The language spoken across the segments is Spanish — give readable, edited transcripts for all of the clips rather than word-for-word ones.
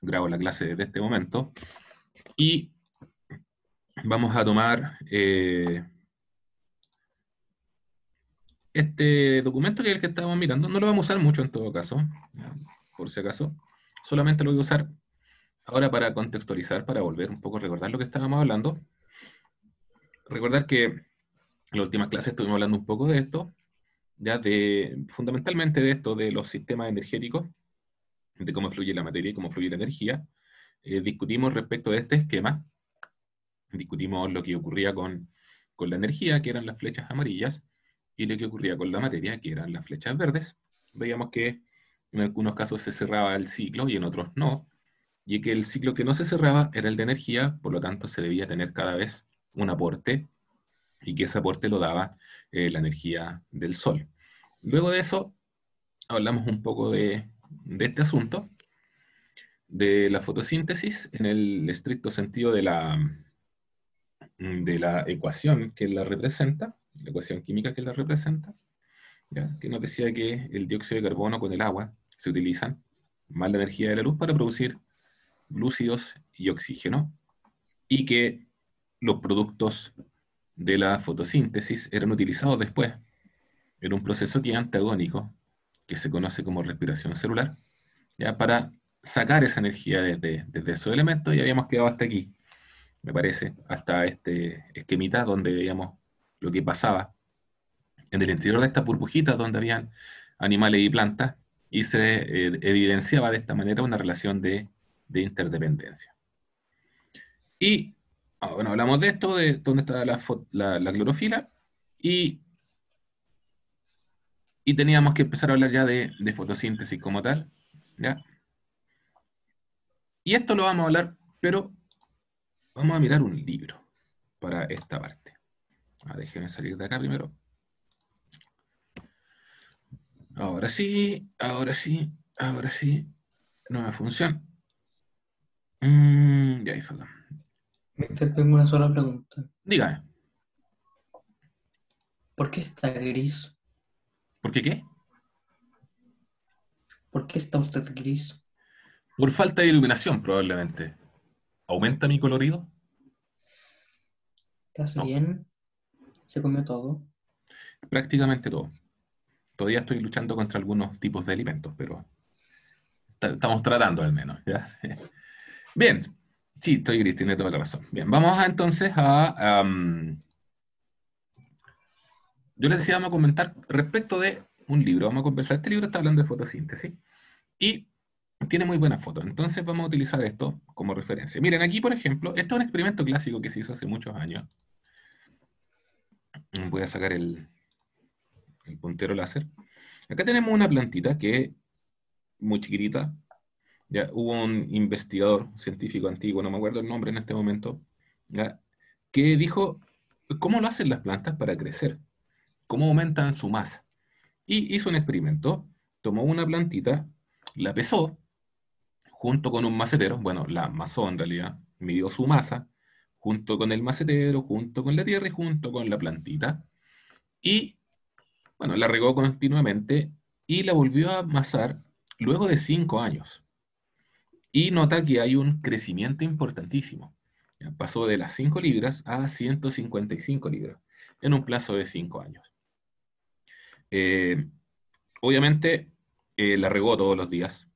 grabo la clase desde este momento, y vamos a tomar este documento que es el que estábamos mirando. No lo vamos a usar mucho en todo caso, por si acaso. Solamente lo voy a usar ahora para contextualizar, para volver un poco a recordar lo que estábamos hablando. Recordar que en la última clase estuvimos hablando un poco de esto, ya fundamentalmente de esto, de los sistemas energéticos, de cómo fluye la materia y cómo fluye la energía. Discutimos respecto de este esquema, discutimos lo que ocurría con la energía, que eran las flechas amarillas, y lo que ocurría con la materia, que eran las flechas verdes. Veíamos que en algunos casos se cerraba el ciclo y en otros no, y que el ciclo que no se cerraba era el de energía, por lo tanto se debía tener cada vez un aporte, y que ese aporte lo daba la energía del Sol. Luego de eso, hablamos un poco de este asunto, de la fotosíntesis, en el estricto sentido de la ecuación que la representa, la ecuación química que la representa, ¿ya? Que nos decía que el dióxido de carbono con el agua se utilizan más la energía de la luz para producir glúcidos y oxígeno, y que los productos de la fotosíntesis eran utilizados después en un proceso que es antagónico, que se conoce como respiración celular, ¿ya? Para sacar esa energía desde esos elementos, y habíamos quedado hasta aquí, me parece, hasta este esquemita donde veíamos lo que pasaba en el interior de estas burbujitas donde habían animales y plantas, y se evidenciaba de esta manera una relación de interdependencia. Y bueno, hablamos de esto, de dónde está la clorofila, y, y teníamos que empezar a hablar ya de fotosíntesis como tal, ¿ya? Y esto lo vamos a hablar, pero vamos a mirar un libro para esta parte. Déjenme salir de acá primero. Ahora sí, ahora sí, ahora sí. Nueva función. Ya ahí fue. Víctor, tengo una sola pregunta. Dígame, ¿Por qué está gris? ¿por qué qué? ¿Por qué está usted gris? Por falta de iluminación, probablemente. ¿Aumenta mi colorido? ¿Estás No, bien? ¿Se comió todo? prácticamente todo. Todavía estoy luchando contra algunos tipos de alimentos, pero estamos tratando al menos, ¿ya? Bien, sí, estoy gris, tiene toda la razón. Bien, vamos entonces yo les decía, vamos a comentar respecto de un libro. Vamos a conversar. Este libro está hablando de fotosíntesis y tiene muy buenas fotos. Entonces vamos a utilizar esto como referencia. Miren, aquí, por ejemplo, esto es un experimento clásico que se hizo hace muchos años. Voy a sacar el puntero láser. Acá tenemos una plantita que es muy chiquitita. Ya hubo un investigador científico antiguo, no me acuerdo el nombre en este momento, ¿ya? Que dijo, ¿cómo lo hacen las plantas para crecer? ¿Cómo aumentan su masa? Y hizo un experimento, tomó una plantita, la pesó junto con un macetero, bueno, la amasó en realidad, midió su masa, junto con el macetero, junto con la tierra y junto con la plantita, y bueno, la regó continuamente y la volvió a amasar luego de 5 años. Y nota que hay un crecimiento importantísimo. Ya, pasó de las 5 libras a 155 libras en un plazo de 5 años. Eh, Obviamente la regó todos los días,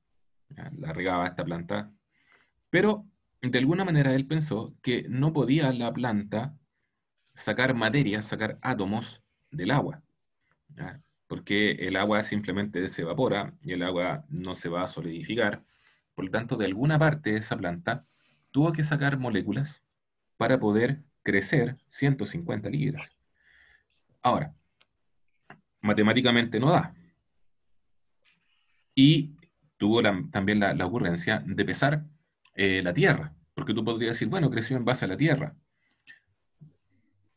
ya, la regaba esta planta, pero de alguna manera él pensó que no podía la planta sacar materia, sacar átomos del agua, ¿ya? Porque el agua simplemente se evapora y el agua no se va a solidificar. Por lo tanto, de alguna parte de esa planta tuvo que sacar moléculas para poder crecer 150 libras. Ahora, matemáticamente no da. Y tuvo también la ocurrencia de pesar la Tierra, porque tú podrías decir, bueno, creció en base a la Tierra.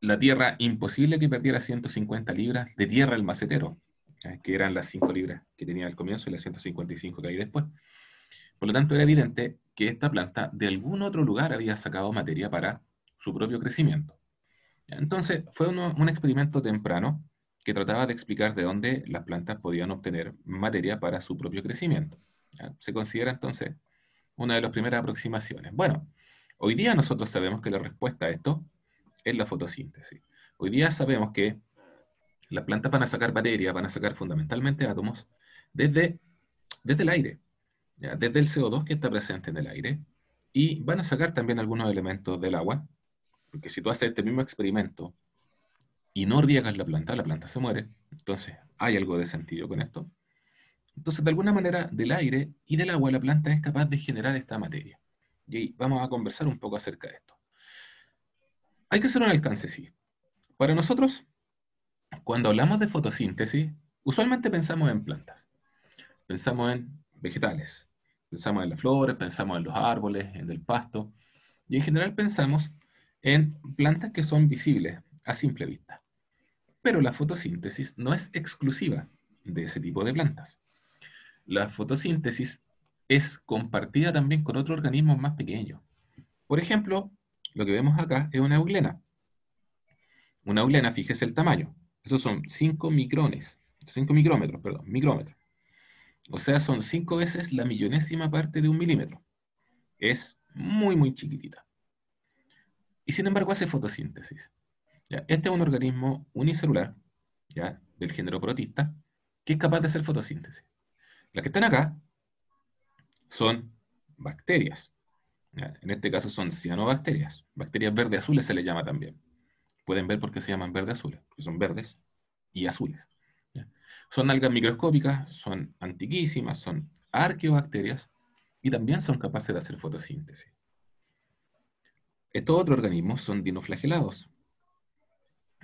La Tierra, imposible que perdiera 150 libras de tierra el macetero, que eran las 5 libras que tenía al comienzo y las 155 que hay después. Por lo tanto, era evidente que esta planta de algún otro lugar había sacado materia para su propio crecimiento. Entonces, fue un experimento temprano que trataba de explicar de dónde las plantas podían obtener materia para su propio crecimiento. ¿Ya? Se considera entonces una de las primeras aproximaciones. Bueno, hoy día nosotros sabemos que la respuesta a esto es la fotosíntesis. Hoy día sabemos que las plantas van a sacar materia, van a sacar fundamentalmente átomos desde, desde el aire, ¿ya? Desde el CO2 que está presente en el aire, y van a sacar también algunos elementos del agua, porque si tú haces este mismo experimento y no riegas la planta se muere. Entonces, hay algo de sentido con esto. Entonces, de alguna manera, del aire y del agua la planta es capaz de generar esta materia. Y ahí vamos a conversar un poco acerca de esto. Hay que hacer un alcance, sí. Para nosotros, cuando hablamos de fotosíntesis, usualmente pensamos en plantas, pensamos en vegetales, pensamos en las flores, pensamos en los árboles, en el pasto, y en general pensamos en plantas que son visibles a simple vista. Pero la fotosíntesis no es exclusiva de ese tipo de plantas. La fotosíntesis es compartida también con otros organismos más pequeños. Por ejemplo, lo que vemos acá es una euglena. Una euglena, fíjese el tamaño. Esos son 5 micrones, 5 micrómetros, perdón, micrómetros. O sea, son 5 veces la millonésima parte de un milímetro. Es muy, muy chiquitita. Y sin embargo hace fotosíntesis. ¿Ya? Este es un organismo unicelular, ¿ya? Del género protista, que es capaz de hacer fotosíntesis. Las que están acá son bacterias. ¿Ya? En este caso son cianobacterias. Bacterias verde azules se les llama también. Pueden ver por qué se llaman verde azules, porque son verdes y azules. ¿Ya? Son algas microscópicas, son antiquísimas, son arqueobacterias y también son capaces de hacer fotosíntesis. Estos otros organismos son dinoflagelados.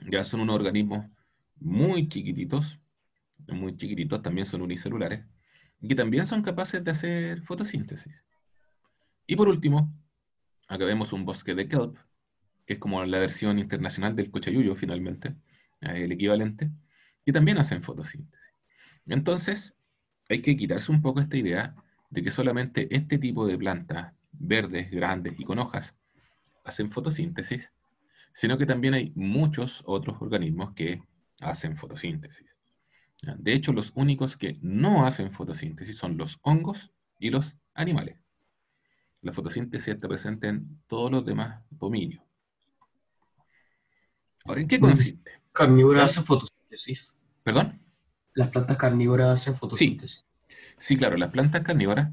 Ya son unos organismos muy chiquititos, también son unicelulares, y que también son capaces de hacer fotosíntesis. Y por último, acá vemos un bosque de kelp, que es como la versión internacional del cochayuyo, finalmente, el equivalente, que también hacen fotosíntesis. Entonces, hay que quitarse un poco esta idea de que solamente este tipo de plantas verdes, grandes y con hojas hacen fotosíntesis, sino que también hay muchos otros organismos que hacen fotosíntesis. ¿Ya? De hecho, los únicos que no hacen fotosíntesis son los hongos y los animales. La fotosíntesis está presente en todos los demás dominios. Ahora, ¿en qué Las consiste? carnívoras ¿Ya? hacen fotosíntesis. ¿Perdón? Las plantas carnívoras hacen Sí, fotosíntesis. sí, claro, las plantas carnívoras,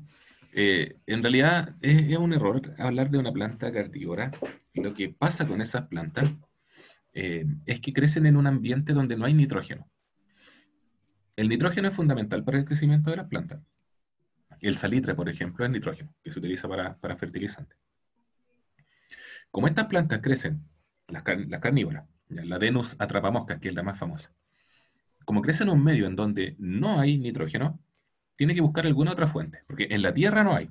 en realidad es un error hablar de una planta carnívora. Lo que pasa con esas plantas es que crecen en un ambiente donde no hay nitrógeno. El nitrógeno es fundamental para el crecimiento de las plantas. El salitre, por ejemplo, es nitrógeno, que se utiliza para fertilizante. Como estas plantas crecen, las carnívoras, ¿ya? La Venus atrapamoscas, que es la más famosa, como crece en un medio en donde no hay nitrógeno, tiene que buscar alguna otra fuente, porque en la Tierra no hay.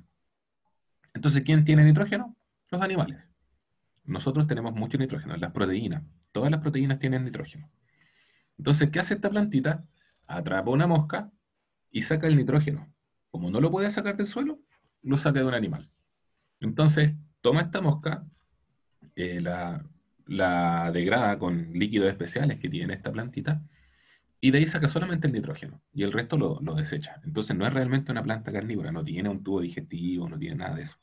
Entonces, ¿quién tiene nitrógeno? Los animales. Nosotros tenemos mucho nitrógeno, las proteínas. Todas las proteínas tienen nitrógeno. Entonces, ¿qué hace esta plantita? Atrapa una mosca y saca el nitrógeno. Como no lo puede sacar del suelo, lo saca de un animal. Entonces, toma esta mosca, la degrada con líquidos especiales que tiene esta plantita, y de ahí saca solamente el nitrógeno, y el resto lo desecha. Entonces no es realmente una planta carnívora, no tiene un tubo digestivo, no tiene nada de eso.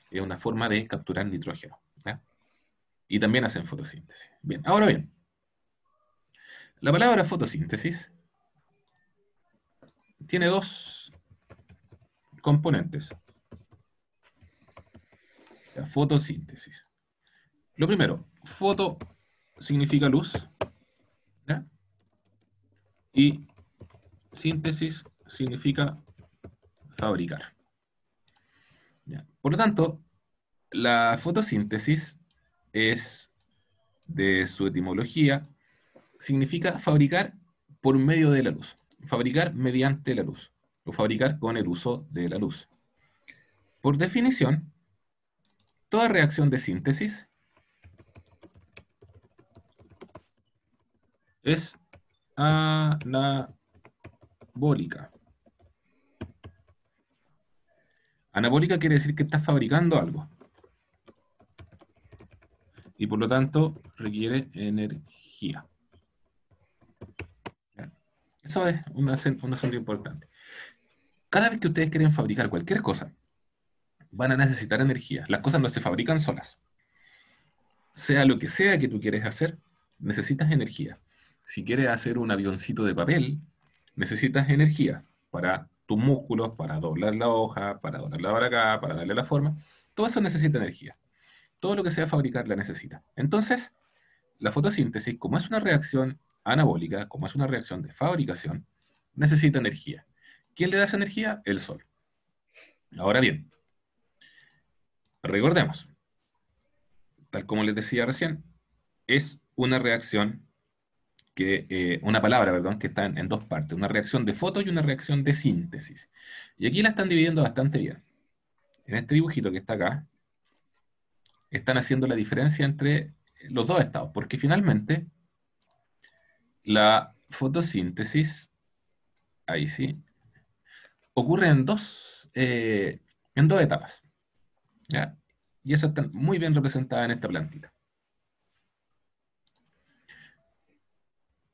Es una forma de capturar nitrógeno. ¿Ya? Y también hacen fotosíntesis. Bien, ahora bien, la palabra fotosíntesis tiene dos componentes. La fotosíntesis. Lo primero, foto significa luz, ¿ya? Y síntesis significa fabricar. ¿Ya? Por lo tanto, la fotosíntesis es, de su etimología, significa fabricar por medio de la luz, fabricar mediante la luz, o fabricar con el uso de la luz. Por definición, toda reacción de síntesis es anabólica. Anabólica quiere decir que está fabricando algo y por lo tanto requiere energía. ¿Ya? Eso es un asunto importante. Cada vez que ustedes quieren fabricar cualquier cosa, van a necesitar energía. Las cosas no se fabrican solas. Sea lo que sea que tú quieres hacer, necesitas energía. Si quieres hacer un avioncito de papel, necesitas energía para tus músculos, para doblar la hoja, para doblarla para acá, para darle la forma. Todo eso necesita energía. Todo lo que sea fabricar la necesita. Entonces, la fotosíntesis, como es una reacción anabólica, como es una reacción de fabricación, necesita energía. ¿Quién le da esa energía? El sol. Ahora bien, recordemos, tal como les decía recién, es una reacción una palabra, perdón, que está en dos partes, una reacción de foto y una reacción de síntesis. Y aquí la están dividiendo bastante bien. En este dibujito que está acá, están haciendo la diferencia entre los dos estados, porque finalmente la fotosíntesis, ahí sí, ocurre en dos etapas, ¿ya? Y esas están muy bien representadas en esta plantita.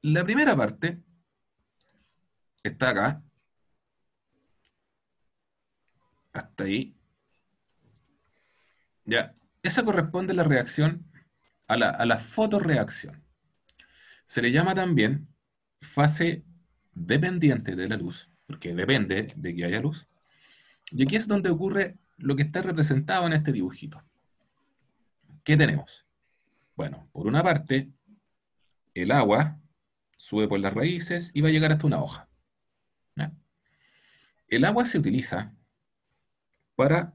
La primera parte está acá, hasta ahí, ¿ya? Esa corresponde a la reacción, a la fotorreacción. Se le llama también fase dependiente de la luz, porque depende de que haya luz. Y aquí es donde ocurre lo que está representado en este dibujito. ¿Qué tenemos? Bueno, por una parte, el agua sube por las raíces y va a llegar hasta una hoja, ¿ya? El agua se utiliza para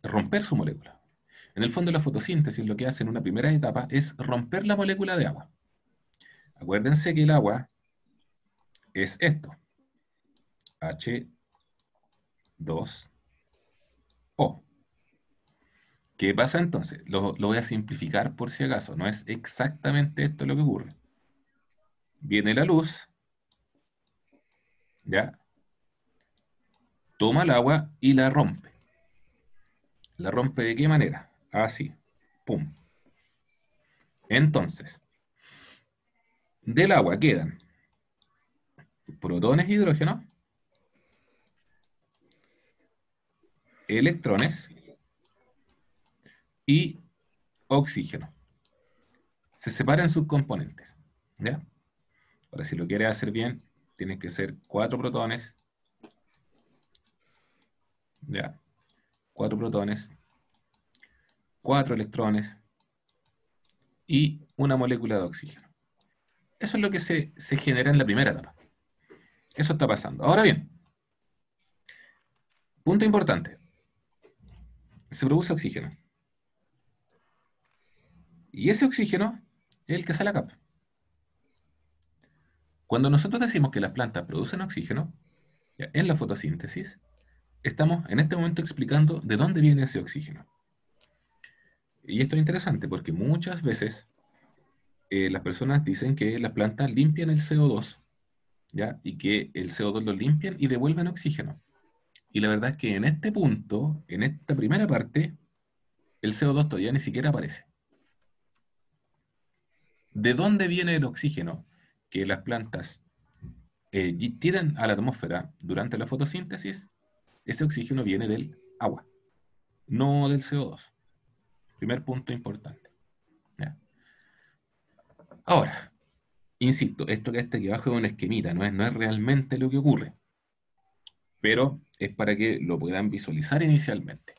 romper su molécula. En el fondo, la fotosíntesis lo que hace en una primera etapa es romper la molécula de agua. Acuérdense que el agua es esto, H2O. ¿Qué pasa entonces? Lo voy a simplificar por si acaso. No es exactamente esto lo que ocurre. Viene la luz, ¿ya? Toma el agua y la rompe. ¿La rompe de qué manera? Así. Pum. Entonces, del agua quedan protones, hidrógenos, electrones y oxígeno. Se separan sus componentes, ¿ya? Ahora, si lo quieres hacer bien, tienes que ser 4 protones, ¿ya? 4 protones, 4 electrones y una molécula de oxígeno. Eso es lo que se genera en la primera etapa. Eso está pasando. Ahora bien, punto importante. Se produce oxígeno. Y ese oxígeno es el que sale acá. Cuando nosotros decimos que las plantas producen oxígeno, ya, en la fotosíntesis, estamos en este momento explicando de dónde viene ese oxígeno. Y esto es interesante porque muchas veces las personas dicen que las plantas limpian el CO2, ¿ya? Y que el CO2 lo limpian y devuelven oxígeno. Y la verdad es que en este punto, en esta primera parte, el CO2 todavía ni siquiera aparece. ¿De dónde viene el oxígeno que las plantas tiran a la atmósfera durante la fotosíntesis? Ese oxígeno viene del agua, no del CO2. Primer punto importante, ¿ya? Ahora, insisto, esto que está aquí abajo es una esquemita, no es realmente lo que ocurre, pero es para que lo puedan visualizar inicialmente.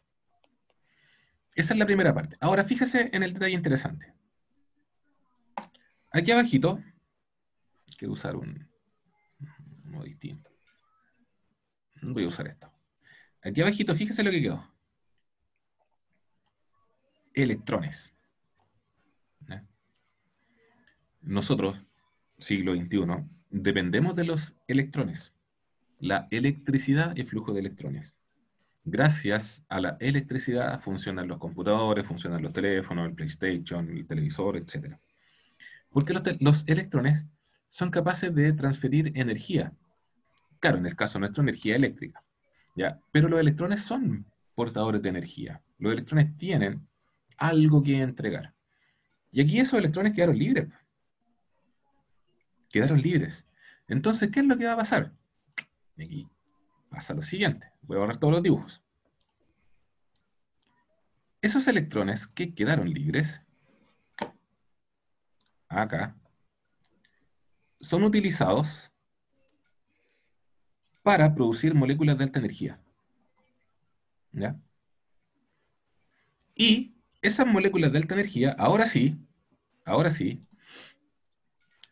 Esa es la primera parte. Ahora, fíjese en el detalle interesante. Aquí abajito, quiero usar uno distinto. Voy a usar esto. Aquí abajito, fíjese lo que quedó. Electrones, ¿ya? Nosotros, siglo XXI, dependemos de los electrones. La electricidad y flujo de electrones. Gracias a la electricidad funcionan los computadores, funcionan los teléfonos, el PlayStation, el televisor, etc. Porque los electrones son capaces de transferir energía. Claro, en el caso nuestro, energía eléctrica, ¿ya? Pero los electrones son portadores de energía. Los electrones tienen algo que entregar. Y aquí esos electrones quedaron libres. Quedaron libres. Entonces, ¿qué es lo que va a pasar? Y aquí pasa lo siguiente. Voy a borrar todos los dibujos. Esos electrones que quedaron libres, acá, son utilizados para producir moléculas de alta energía. ¿Ya? Y esas moléculas de alta energía, ahora sí,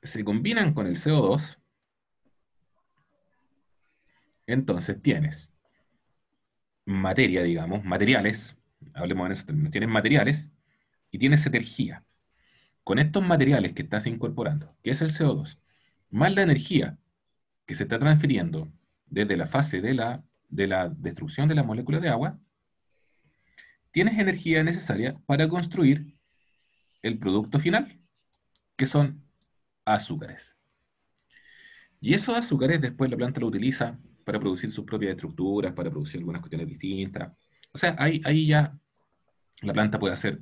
se combinan con el CO2, entonces tienes materia, digamos, materiales, hablemos en esos términos, tienes materiales y tienes energía. Con estos materiales que estás incorporando, que es el CO2, más la energía que se está transfiriendo desde la fase de la destrucción de las moléculas de agua, tienes energía necesaria para construir el producto final, que son azúcares. Y esos azúcares después la planta lo utiliza para producir sus propias estructuras, para producir algunas cuestiones distintas. O sea, ahí ya la planta puede hacer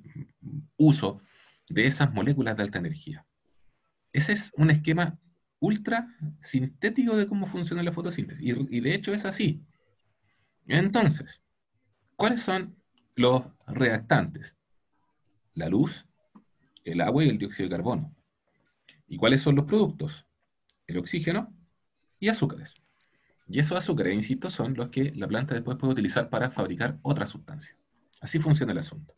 uso de esas moléculas de alta energía. Ese es un esquema ultra sintético de cómo funciona la fotosíntesis. Y de hecho es así. Entonces, ¿cuáles son los reactantes? La luz, el agua y el dióxido de carbono. ¿Y cuáles son los productos? El oxígeno y azúcares. Y esos azúcares, insisto, son los que la planta después puede utilizar para fabricar otras sustancias. Así funciona el asunto.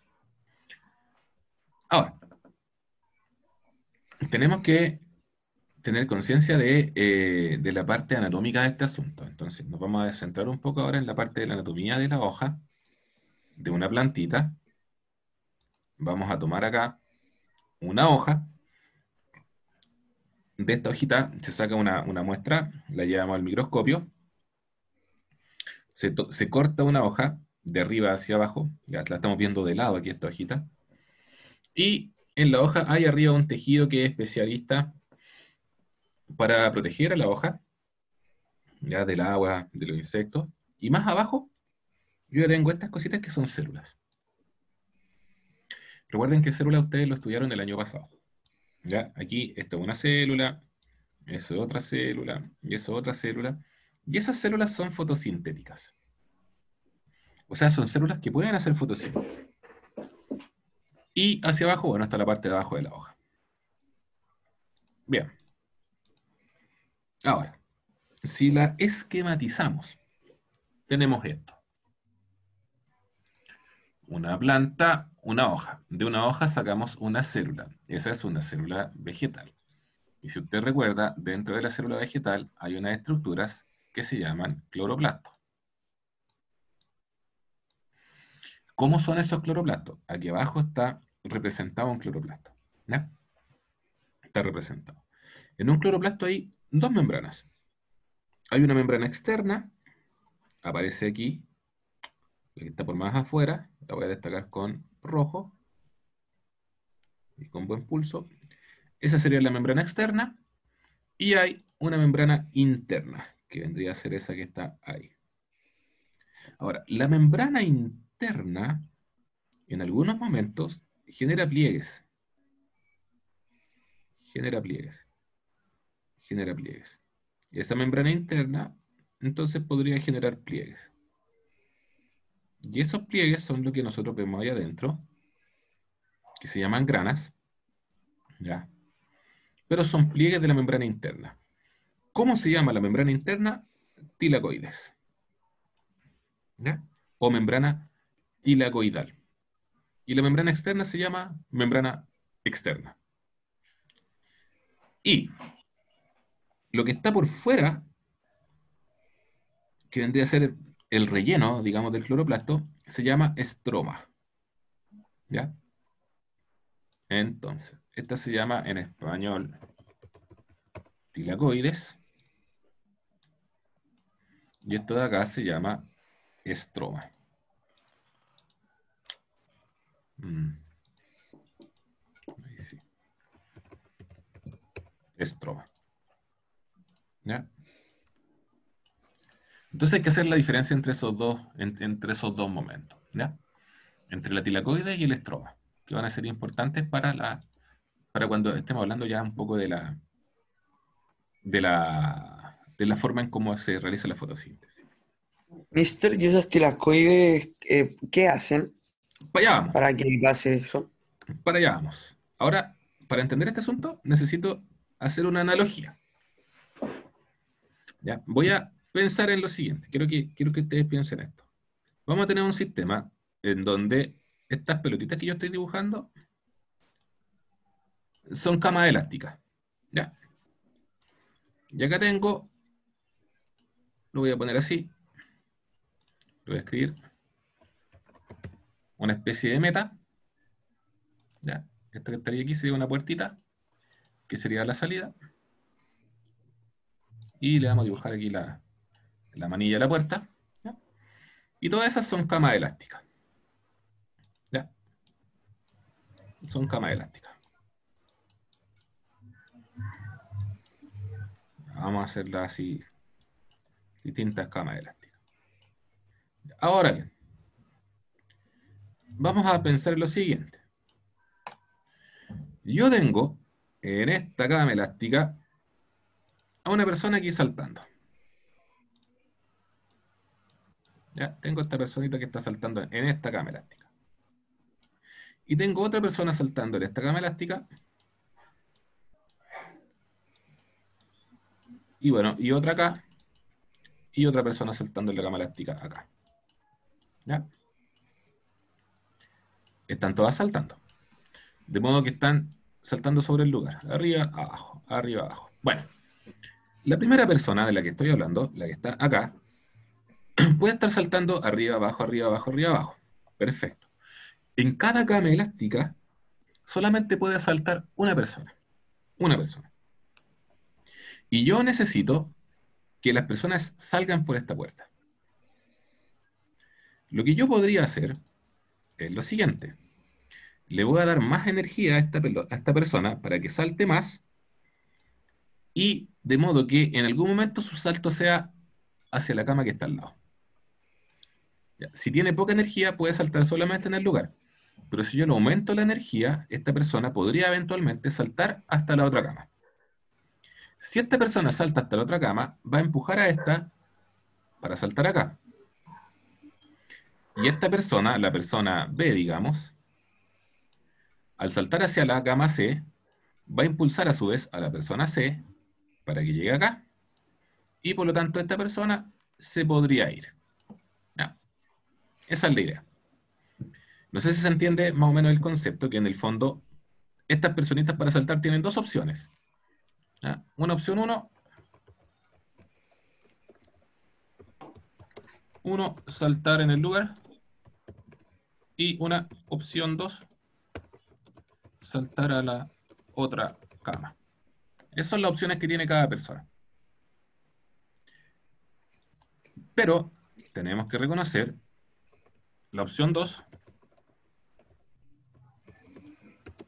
Ahora, tenemos que tener conciencia de la parte anatómica de este asunto. Entonces, nos vamos a centrar un poco ahora en la parte de la anatomía de la hoja de una plantita. Vamos a tomar acá una hoja. De esta hojita se saca una muestra, la llevamos al microscopio, se corta una hoja de arriba hacia abajo, ya la estamos viendo de lado aquí esta hojita, y en la hoja hay arriba un tejido que es especialista para proteger a la hoja, ya del agua, de los insectos, y más abajo yo tengo estas cositas que son células. Recuerden que células ustedes lo estudiaron el año pasado. ¿Ya? Aquí esto es una célula, eso es otra célula, y eso es otra célula, y esas células son fotosintéticas. O sea, son células que pueden hacer fotosíntesis. Y hacia abajo, bueno, está la parte de abajo de la hoja. Bien. Ahora, si la esquematizamos, tenemos esto. Una planta, una hoja. De una hoja sacamos una célula. Esa es una célula vegetal. Y si usted recuerda, dentro de la célula vegetal hay unas estructuras que se llaman cloroplastos. ¿Cómo son esos cloroplastos? Aquí abajo está representado un cloroplasto. ¿Ya? Está representado. En un cloroplasto hay dos membranas. Hay una membrana externa, aparece aquí, la que está por más afuera, la voy a destacar con rojo y con buen pulso. Esa sería la membrana externa. Y hay una membrana interna, que vendría a ser esa que está ahí. Ahora, la membrana interna, en algunos momentos, genera pliegues. Genera pliegues. Genera pliegues. Esa membrana interna, entonces, podría generar pliegues. Y esos pliegues son lo que nosotros vemos ahí adentro, que se llaman granas, ¿ya? Pero son pliegues de la membrana interna. ¿Cómo se llama la membrana interna? Tilacoides, ¿ya? O membrana tilacoidal. Y la membrana externa se llama membrana externa. Y lo que está por fuera, que vendría a ser el relleno, digamos, del cloroplasto, se llama estroma. ¿Ya? Entonces, esta se llama en español tilacoides. Y esto de acá se llama estroma. Ahí sí. Estroma. ¿Ya? Entonces hay que hacer la diferencia entre esos dos, entre esos dos momentos, ¿ya? Entre la tilacoide y el estroma, que van a ser importantes para cuando estemos hablando ya un poco de la forma en cómo se realiza la fotosíntesis. Mister, ¿y esas tilacoides qué hacen? Para allá vamos, Para que pase eso. para allá vamos. Ahora, para entender este asunto, necesito hacer una analogía. ¿Ya? Voy a pensar en lo siguiente. Quiero que ustedes piensen esto. Vamos a tener un sistema en donde estas pelotitas que yo estoy dibujando son camas elásticas. ¿Ya? Y acá tengo, lo voy a poner así, lo voy a escribir, una especie de meta. ¿Ya? Esto que estaría aquí sería una puertita, que sería la salida. Y le vamos a dibujar aquí la manilla de la puerta. ¿Ya? Y todas esas son camas elásticas. ¿Ya? Son camas elásticas. Vamos a hacerlas así, distintas camas elásticas. Ahora bien, vamos a pensar en lo siguiente. Yo tengo en esta cama elástica a una persona aquí saltando. ¿Ya? Tengo esta personita que está saltando en esta cama elástica. Y tengo otra persona saltando en esta cama elástica. Y bueno, y otra acá. Y otra persona saltando en la cama elástica acá. ¿Ya? Están todas saltando. De modo que están saltando sobre el lugar. Arriba, abajo, arriba, abajo. Bueno, la primera persona de la que estoy hablando, la que está acá, puede estar saltando arriba, abajo, arriba, abajo, arriba, abajo. Perfecto. En cada cama elástica solamente puede saltar una persona. Una persona. Y yo necesito que las personas salgan por esta puerta. Lo que yo podría hacer es lo siguiente. Le voy a dar más energía a esta persona para que salte más y de modo que en algún momento su salto sea hacia la cama que está al lado. Ya, si tiene poca energía puede saltar solamente en el lugar. Pero si yo le aumento la energía, esta persona podría eventualmente saltar hasta la otra cama. Si esta persona salta hasta la otra cama, va a empujar a esta para saltar acá. Y esta persona, la persona B, digamos, al saltar hacia la cama C, va a impulsar a su vez a la persona C para que llegue acá. Y por lo tanto esta persona se podría ir. ¿Ya? Esa es la idea. No sé si se entiende más o menos el concepto, que en el fondo estas personitas para saltar tienen dos opciones. ¿Ya? Una opción 1, saltar en el lugar. Y una opción 2, saltar a la otra cama. Esas son las opciones que tiene cada persona. Pero tenemos que reconocer la opción 2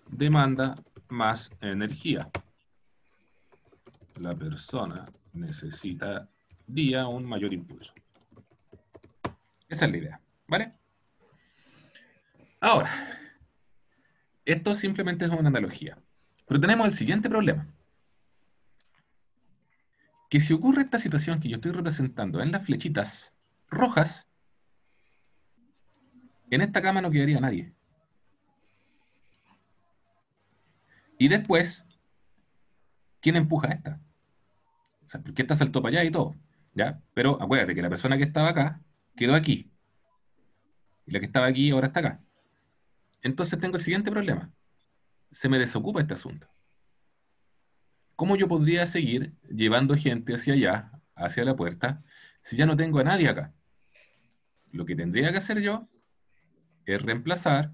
demanda más energía. La persona necesitaría un mayor impulso. Esa es la idea, ¿vale? Ahora, esto simplemente es una analogía. Pero tenemos el siguiente problema. Que si ocurre esta situación que yo estoy representando en las flechitas rojas, en esta cama no quedaría nadie. Y después, ¿quién empuja a esta? O sea, porque esta saltó para allá y todo, ¿ya? Pero acuérdate que la persona que estaba acá quedó aquí. Y la que estaba aquí ahora está acá. Entonces tengo el siguiente problema. Se me desocupa este asunto. ¿Cómo yo podría seguir llevando gente hacia allá, hacia la puerta, si ya no tengo a nadie acá? Lo que tendría que hacer yo es reemplazar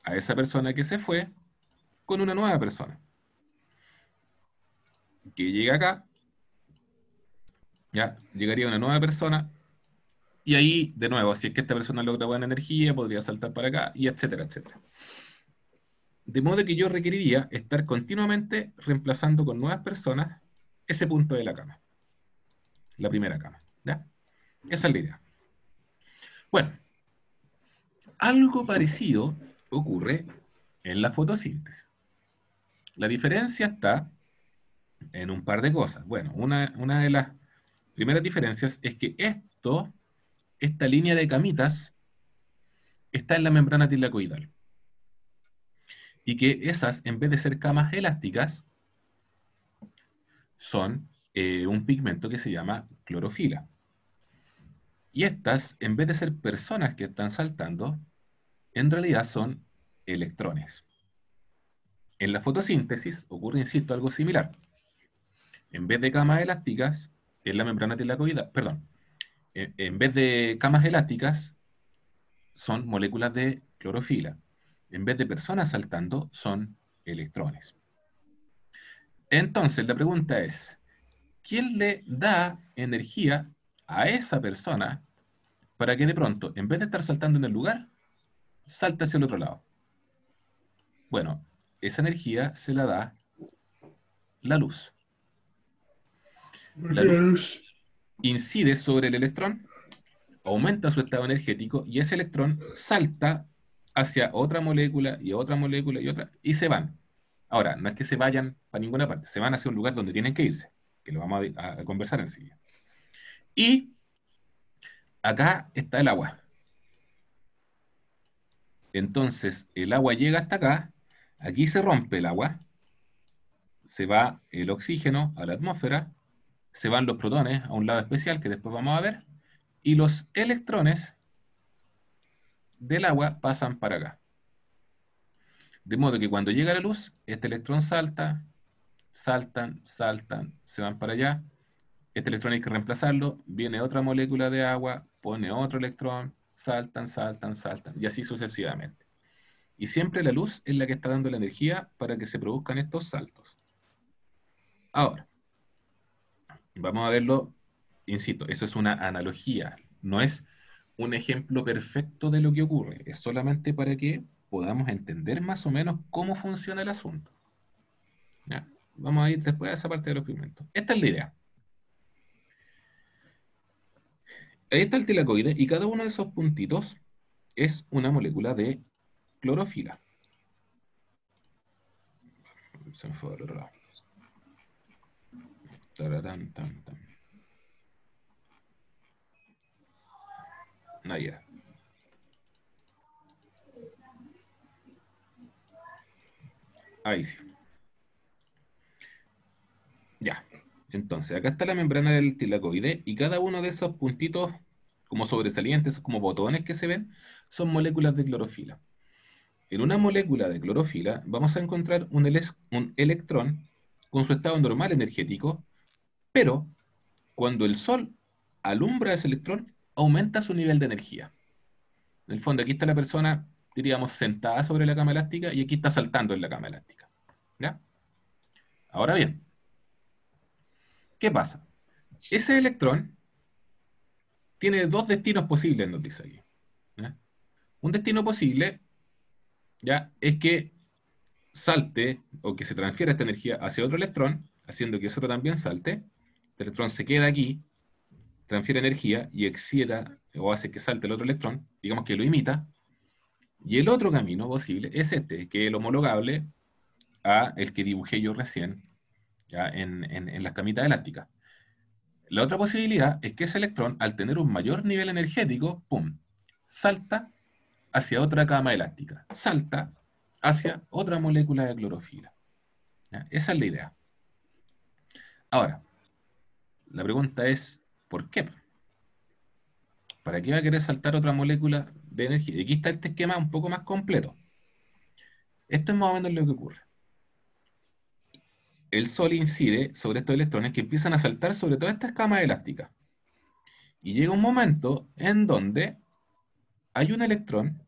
a esa persona que se fue con una nueva persona. Que llegue acá, ya, llegaría una nueva persona, y ahí, de nuevo, si es que esta persona logra buena energía, podría saltar para acá, y etcétera, etcétera. De modo que yo requeriría estar continuamente reemplazando con nuevas personas ese punto de la cama, la primera cama, ¿ya? Esa es la idea. Bueno, algo parecido ocurre en la fotosíntesis. La diferencia está en un par de cosas. Bueno, una de las primeras diferencias es que esta línea de camitas, está en la membrana tilacoidal. Y que esas, en vez de ser camas elásticas, son un pigmento que se llama clorofila. Y estas, en vez de ser personas que están saltando, en realidad son electrones. En la fotosíntesis ocurre, insisto, algo similar. En vez de camas elásticas, en la membrana tilacoidal, perdón, en vez de camas elásticas, son moléculas de clorofila. En vez de personas saltando, son electrones. Entonces, la pregunta es, ¿quién le da energía a esa persona para que de pronto, en vez de estar saltando en el lugar, salte hacia el otro lado? Bueno, esa energía se la da la luz. ¿Por La qué la luz luz? incide sobre el electrón, aumenta su estado energético y ese electrón salta hacia otra molécula y otra molécula y otra, y se van. Ahora, no es que se vayan para ninguna parte, se van hacia un lugar donde tienen que irse, que lo vamos a conversar enseguida. Y acá está el agua. Entonces, el agua llega hasta acá, aquí se rompe el agua, se va el oxígeno a la atmósfera, se van los protones a un lado especial que después vamos a ver, y los electrones del agua pasan para acá. De modo que cuando llega la luz, este electrón salta, saltan, se van para allá. Este electrón hay que reemplazarlo, viene otra molécula de agua, pone otro electrón, saltan, y así sucesivamente. Y siempre la luz es la que está dando la energía para que se produzcan estos saltos. Ahora, vamos a verlo, insisto, eso es una analogía, no es un ejemplo perfecto de lo que ocurre, es solamente para que podamos entender más o menos cómo funciona el asunto. ¿Ya? Vamos a ir después a esa parte de los pigmentos. Esta es la idea. Ahí está el tilacoide y cada uno de esos puntitos es una molécula de clorofila. Se me fue al otro lado. Tararán, tan, tan. Ahí era. Ahí sí. Ya. Entonces, acá está la membrana del tilacoide y cada uno de esos puntitos, como sobresalientes, como botones que se ven, son moléculas de clorofila. En una molécula de clorofila vamos a encontrar un electrón con su estado normal energético, pero cuando el Sol alumbra ese electrón, aumenta su nivel de energía. En el fondo, aquí está la persona, diríamos, sentada sobre la cama elástica y aquí está saltando en la cama elástica. ¿Ya? Ahora bien, ¿qué pasa? Ese electrón tiene dos destinos posibles, nos dice aquí. ¿Ya? Un destino posible, ¿ya?, es que salte o que se transfiera esta energía hacia otro electrón, haciendo que ese otro también salte. El electrón se queda aquí, transfiere energía y excita o hace que salte el otro electrón, digamos que lo imita. Y el otro camino posible es este, que es el homologable a el que dibujé yo recién, ya en las camitas elásticas. La otra posibilidad es que ese electrón, al tener un mayor nivel energético, ¡pum!, salta hacia otra cama elástica, salta hacia otra molécula de clorofila. ¿Ya? Esa es la idea. Ahora, la pregunta es, ¿por qué? ¿Para qué va a querer saltar otra molécula de energía? Y aquí está este esquema un poco más completo. Esto es más o menos lo que ocurre. El Sol incide sobre estos electrones que empiezan a saltar sobre todas estas camas elásticas. Y llega un momento en donde hay un electrón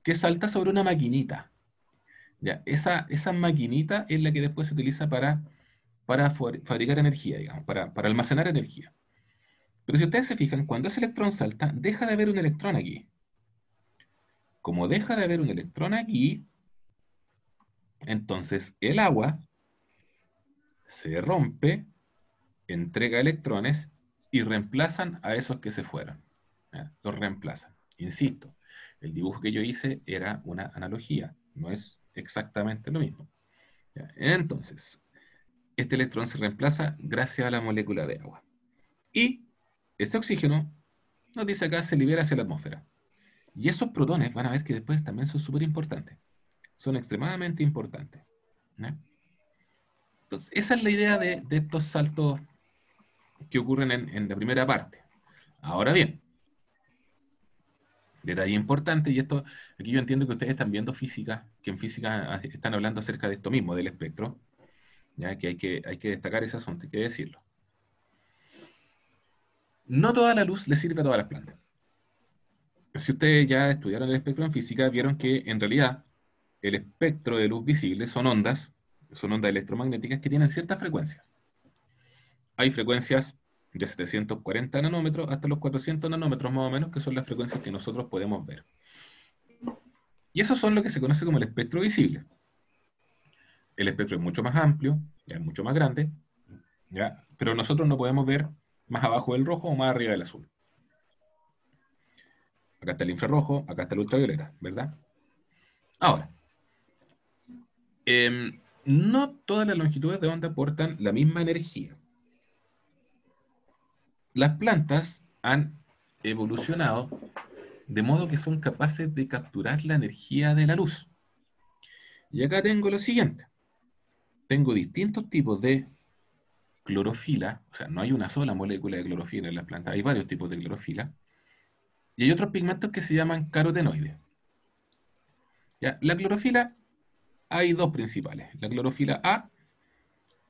que salta sobre una maquinita. Ya, esa maquinita es la que después se utiliza para fabricar energía, digamos, para almacenar energía. Pero si ustedes se fijan, cuando ese electrón salta, deja de haber un electrón aquí. Como deja de haber un electrón aquí, entonces el agua se rompe, entrega electrones y reemplazan a esos que se fueron. ¿Ya? Los reemplazan. Insisto, el dibujo que yo hice era una analogía, no es exactamente lo mismo. ¿Ya? Entonces, este electrón se reemplaza gracias a la molécula de agua. Y ese oxígeno, nos dice acá, se libera hacia la atmósfera. Y esos protones van a ver que después también son súper importantes. Son extremadamente importantes. ¿Ya? Entonces, esa es la idea de estos saltos que ocurren en la primera parte. Ahora bien, detalle importante, y esto, aquí yo entiendo que ustedes están viendo física, que en física están hablando acerca de esto mismo, del espectro, ya que hay que destacar ese asunto, hay que decirlo. No toda la luz le sirve a todas las plantas. Si ustedes ya estudiaron el espectro en física, vieron que en realidad el espectro de luz visible son ondas electromagnéticas que tienen cierta frecuencia. Hay frecuencias de 740 nanómetros hasta los 400 nanómetros más o menos, que son las frecuencias que nosotros podemos ver. Y esos son lo que se conoce como el espectro visible. El espectro es mucho más amplio, ya es mucho más grande, ¿ya? Pero nosotros no podemos ver más abajo del rojo o más arriba del azul. Acá está el infrarrojo, acá está el ultravioleta, ¿verdad? Ahora, no todas las longitudes de onda aportan la misma energía. Las plantas han evolucionado de modo que son capaces de capturar la energía de la luz. Y acá tengo lo siguiente. Tengo distintos tipos de clorofila, o sea, no hay una sola molécula de clorofila en las plantas, hay varios tipos de clorofila, y hay otros pigmentos que se llaman carotenoides. ¿Ya? La clorofila, hay dos principales, la clorofila A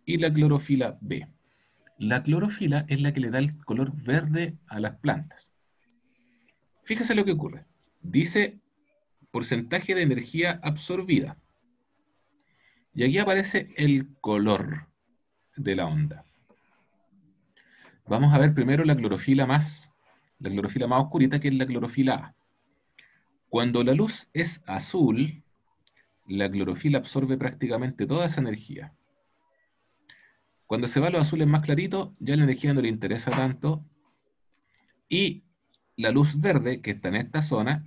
y la clorofila B. La clorofila es la que le da el color verde a las plantas. Fíjese lo que ocurre. Dice porcentaje de energía absorbida. Y aquí aparece el color de la onda. Vamos a ver primero la clorofila más oscurita, que es la clorofila A. Cuando la luz es azul, la clorofila absorbe prácticamente toda esa energía. Cuando se va a los azules más claritos, ya la energía no le interesa tanto. Y la luz verde, que está en esta zona,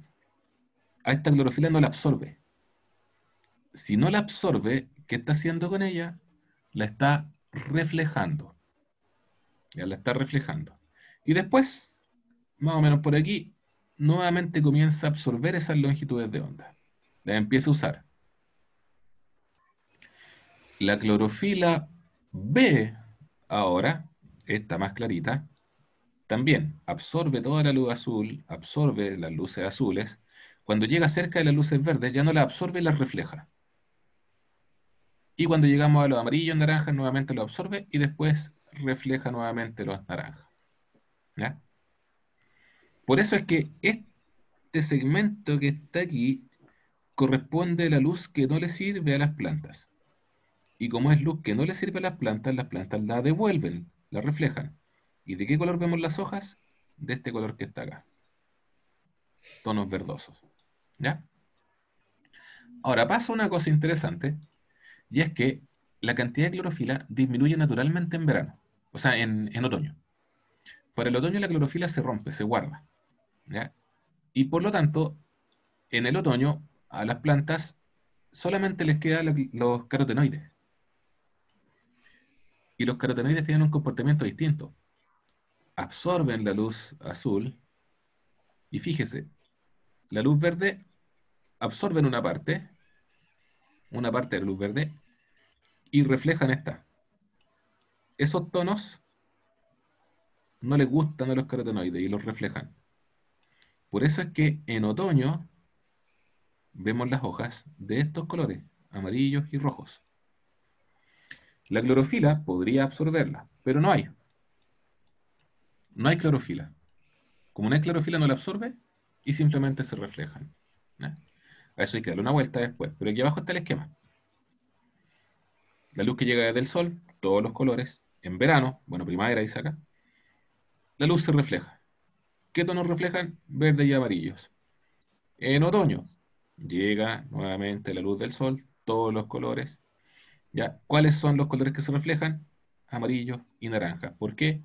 a esta clorofila no la absorbe. Si no la absorbe, ¿qué está haciendo con ella? La está reflejando. Ya la está reflejando. Y después, más o menos por aquí, nuevamente comienza a absorber esas longitudes de onda. La empieza a usar. La clorofila B, ahora, esta más clarita, también absorbe toda la luz azul, absorbe las luces azules. Cuando llega cerca de las luces verdes, ya no las absorbe y las refleja. Y cuando llegamos a los amarillos, naranjas, nuevamente lo absorbe y después refleja nuevamente los naranjas. ¿Ya? Por eso es que este segmento que está aquí corresponde a la luz que no le sirve a las plantas. Y como es luz que no le sirve a las plantas la devuelven, la reflejan. ¿Y de qué color vemos las hojas? De este color que está acá. Tonos verdosos. ¿Ya? Ahora pasa una cosa interesante, y es que la cantidad de clorofila disminuye naturalmente en verano, o sea, en otoño. Para el otoño la clorofila se rompe, se guarda. ¿Ya? Y por lo tanto, en el otoño a las plantas solamente les quedan los carotenoides. Y los carotenoides tienen un comportamiento distinto. Absorben la luz azul y fíjese, la luz verde absorben una parte de la luz verde y reflejan esta. Esos tonos no les gustan a los carotenoides y los reflejan. Por eso es que en otoño vemos las hojas de estos colores, amarillos y rojos. La clorofila podría absorberla, pero no hay. No hay clorofila. Como no hay clorofila, no la absorbe y simplemente se reflejan. ¿Ya? A eso hay que darle una vuelta después. Pero aquí abajo está el esquema. La luz que llega desde el sol, todos los colores. En verano, bueno, primavera dice acá, la luz se refleja. ¿Qué tonos reflejan? Verdes y amarillos. En otoño, llega nuevamente la luz del sol, todos los colores. ¿Ya? ¿Cuáles son los colores que se reflejan? Amarillo y naranja. ¿Por qué?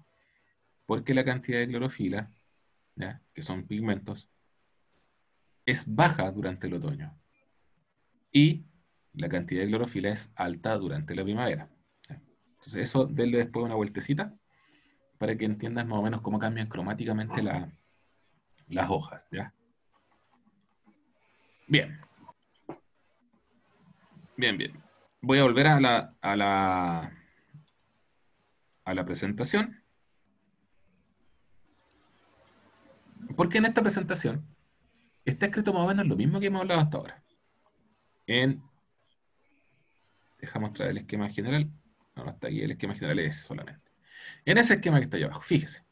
Porque la cantidad de clorofila, ¿ya? Que son pigmentos, es baja durante el otoño. Y la cantidad de clorofila es alta durante la primavera. ¿Ya? Entonces eso, denle después una vueltecita para que entiendas más o menos cómo cambian cromáticamente las hojas. ¿Ya? Bien. Bien, bien. Voy a volver a la presentación. Porque en esta presentación está escrito más o menos lo mismo que hemos hablado hasta ahora. Dejamos traer el esquema general. No, no está aquí, el esquema general es solamente. En ese esquema que está ahí abajo, fíjese.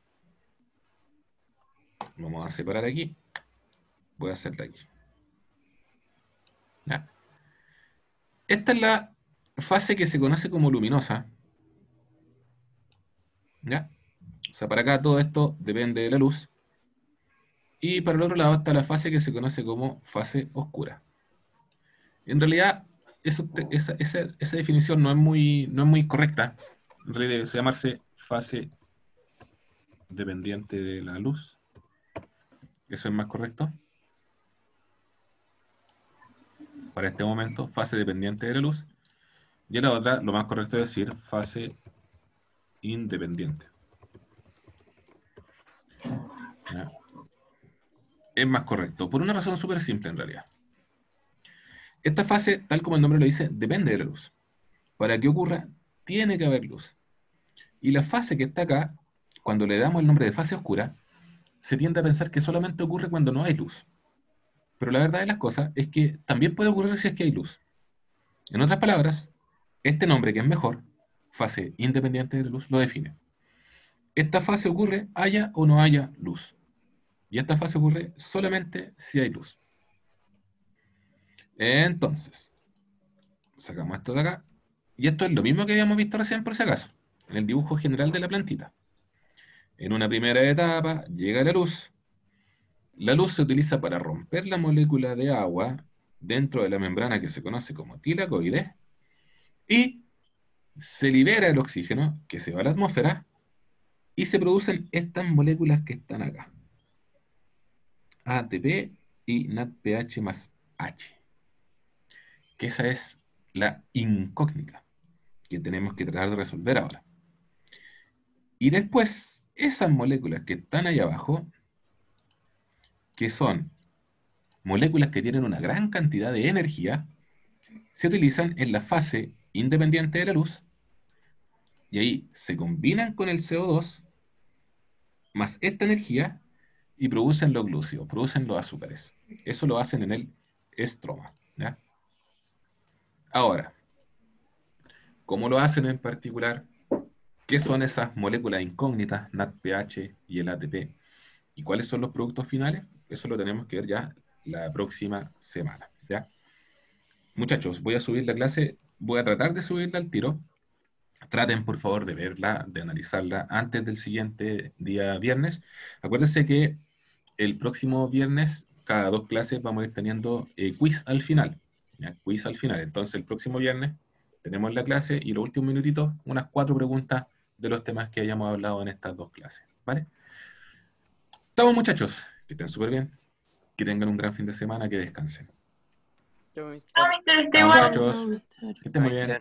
Vamos a separar aquí. Voy a hacer de aquí. ¿Ya? Esta es la fase que se conoce como luminosa. ¿Ya? O sea, para acá todo esto depende de la luz. Y para el otro lado está la fase que se conoce como fase oscura. En realidad, esa definición no es muy correcta. En realidad debe llamarse fase dependiente de la luz. Eso es más correcto. Para este momento, fase dependiente de la luz. Y la otra, lo más correcto es decir fase independiente. ¿Ya? Es más correcto, por una razón súper simple en realidad. Esta fase, tal como el nombre lo dice, depende de la luz. Para que ocurra, tiene que haber luz. Y la fase que está acá, cuando le damos el nombre de fase oscura, se tiende a pensar que solamente ocurre cuando no hay luz. Pero la verdad de las cosas es que también puede ocurrir si es que hay luz. En otras palabras, este nombre que es mejor, fase independiente de la luz, lo define. Esta fase ocurre haya o no haya luz. Y esta fase ocurre solamente si hay luz. Entonces, sacamos esto de acá. Y esto es lo mismo que habíamos visto recién por si acaso, en el dibujo general de la plantita. En una primera etapa llega la luz. La luz se utiliza para romper la molécula de agua dentro de la membrana que se conoce como tilacoides y se libera el oxígeno que se va a la atmósfera y se producen estas moléculas que están acá. ATP y NADPH más H. Que esa es la incógnita que tenemos que tratar de resolver ahora. Y después, esas moléculas que están ahí abajo, que son moléculas que tienen una gran cantidad de energía, se utilizan en la fase independiente de la luz, y ahí se combinan con el CO2 más esta energía y producen los glúcidos, producen los azúcares. Eso lo hacen en el estroma. ¿Ya? Ahora, ¿cómo lo hacen en particular? ¿Qué son esas moléculas incógnitas, NADPH y el ATP? ¿Y cuáles son los productos finales? Eso lo tenemos que ver ya la próxima semana. ¿Ya? Muchachos, voy a subir la clase, voy a tratar de subirla al tiro. Traten, por favor, de verla, de analizarla antes del siguiente día viernes. Acuérdense que el próximo viernes, cada 2 clases, vamos a ir teniendo quiz al final. ¿Ya? Quiz al final. Entonces, el próximo viernes tenemos la clase y los últimos minutitos, unas 4 preguntas de los temas que hayamos hablado en estas 2 clases. ¿Vale? Estamos, muchachos. Que estén súper bien. Que tengan un gran fin de semana, que descansen. Chao, mister. Chao, muchachos. Que estén muy bien.